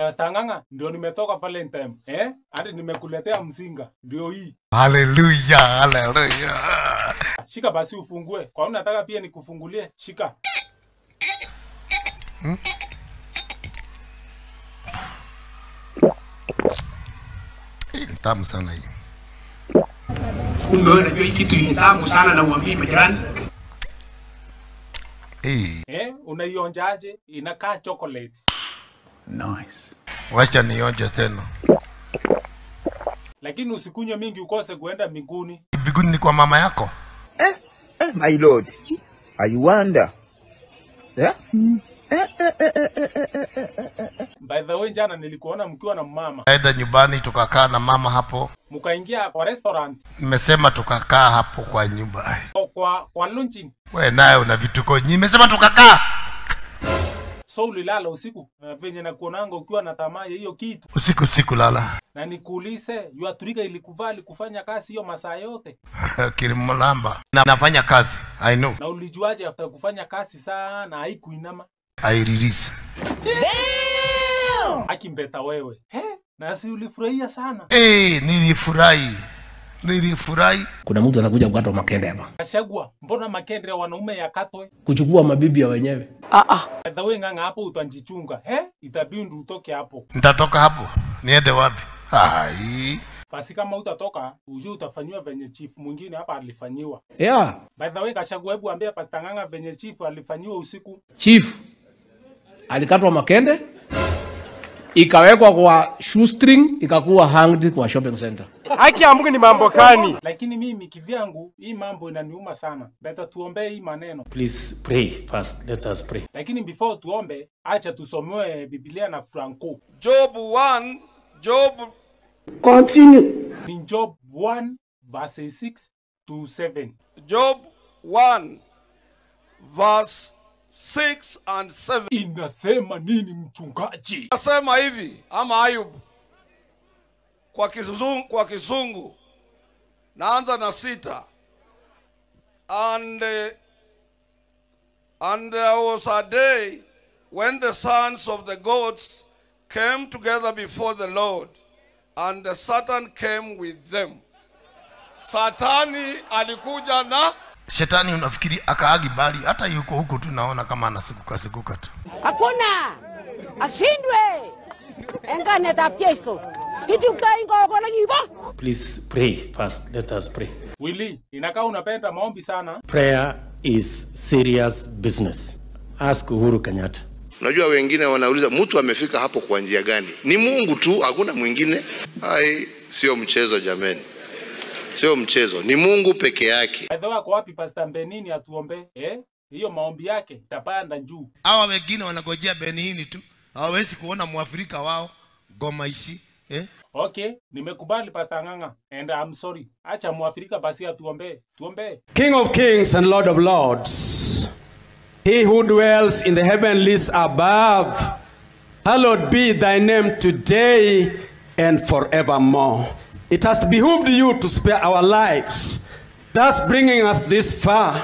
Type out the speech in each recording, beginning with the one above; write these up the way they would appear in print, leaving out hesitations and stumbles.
Stanganga, ndio nimetoka Valentine. Hadi nimekuletea mzinga. Ndio hii. Hallelujah, hallelujah. Shika basi ufungue. Kwa nini nataka pia nikufungulie? Shika. Tamu sana hiyo. Kumbe wewe unajua hii kitu ni tamu sana na uambii majirani. Unaionjaje? Inakaa chocolate. Nice. Wacha nionje tena. Lakini usikunywe mingi ukose kuenda mbinguni. Mbinguni ni kwa mama yako? My lord. I wonder. Yeah? By the way, jana nilikuona mkiwa na mama. Aenda nyumbani tukakaa na mama hapo. Mkaingia kwa restaurant. Nimesema tukakaa hapo kwa nyumba. Kwa lunching. Wewe naye una vituko. Nimesema tukakaa. So ulilala usiku? Venye nakuonanga ukiwa na tamaa hiyo kitu. Usiku lala. Na nikuulize, Yuaturika ilikubali kufanya kazi hiyo masaa yote? Kirimolamba. Nafanya kazi. I know. Na ulijuaje after kufanya kazi sana haikuinama? I release. Damn! Akimbeta wewe. Na si ulifurahia sana? Nilifurahi. Kuna mtu anakuja kukata makende hapa. Kashagwa, mbona makende wanaume yakatwe? Kuchukua mabibi ya wenyewe. The way nganga hapo utanjichunga. Itabidi utoke hapo. Nitatoka hapo. Niende wapi? Basi kama utatoka, ujue utafanywa venye chief mwingine hapa alifanyiwa. Yeah. By the way, Kashagwa, hebu ambia Pastor Nganga venye chief alifanyiwa usiku. Chief alikatwa makende, ikawekwa kwa shoestring, ikakuwa hanged kwa shopping center. Haki ya Mungu ni mambo gani? Lakini mimi kivyangu hii mambo inaniuma sana. Better tuombe hii maneno. Please pray first. Let us pray. Lakini before tuombe, acha tusomewe Biblia na Franco. Job 1, Continue. In Job 1 verse 6 to 7. Job 1 verse 6 and 7. Inasema nini mchungaji? Inasema hivi, ama Ayub kwa Kizungu. Naanza na 6. And there was a day when the sons of the gods came together before the Lord, and the Satan came with them. Satani alikuja na Shetani unafikiri akaagi bali hata yuko huko tu naona kama anasikuka tu. Hakuna ashindwe engane tapieso kitukta ingo kona giba. Please pray first. Let us pray. Willy, inakaa unapenda maombi sana. Prayer is serious business. Ask Uhuru Kenyatta. Unajua wengine wanauliza mtu amefika hapo kwa njia gani? Ni Mungu tu, hakuna mwingine. Sio mchezo jameni. Sio mchezo, ni Mungu peke yake. Aidha kwa wapi Pastor Benini atuombe? Hiyo maombi yake itapanda juu. Hawa wengine wanagojea Benini tu. Hawawezi kuona Mwafrika wao Goma ishi. Okay, nimekubali Pastor Nganga and I'm sorry. Acha Mwafrika basi atuombe. Tuombe. King of kings and Lord of lords, he who dwells in the heavenlies above, hallowed be thy name today and forevermore. It has behooved you to spare our lives, thus bringing us this far.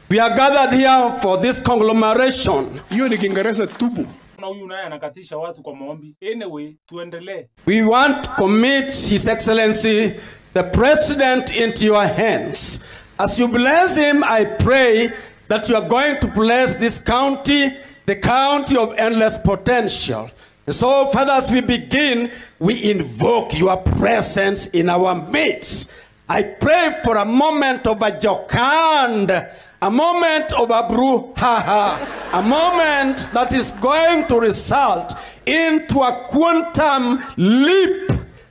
We are gathered here for this conglomeration. Hiyo ni Kiingereza tupu. Na huyu naye anakatisha watu kwa maombi. Anyway, tuendelee. We want to commit His Excellency the President into your hands. As you bless him, I pray that you are going to bless this county, the county of endless potential. And so, Father, as we begin, we invoke your presence in our midst. I pray for a moment of a jocund, a moment of a brouhaha, a moment that is going to result into a quantum leap.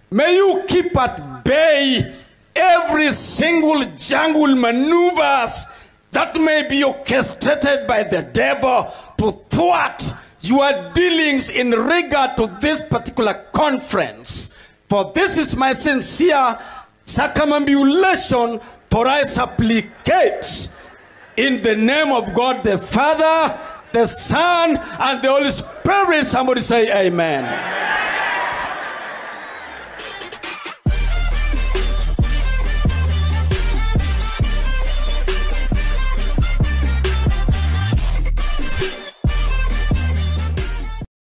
May you keep at bay every single jungle maneuvers that may be orchestrated by the devil to thwart your dealings in regard to this particular conference. For this is my sincere circumambulation, for I supplicate in the name of God the Father, the Son, and the Holy Spirit. Somebody say amen.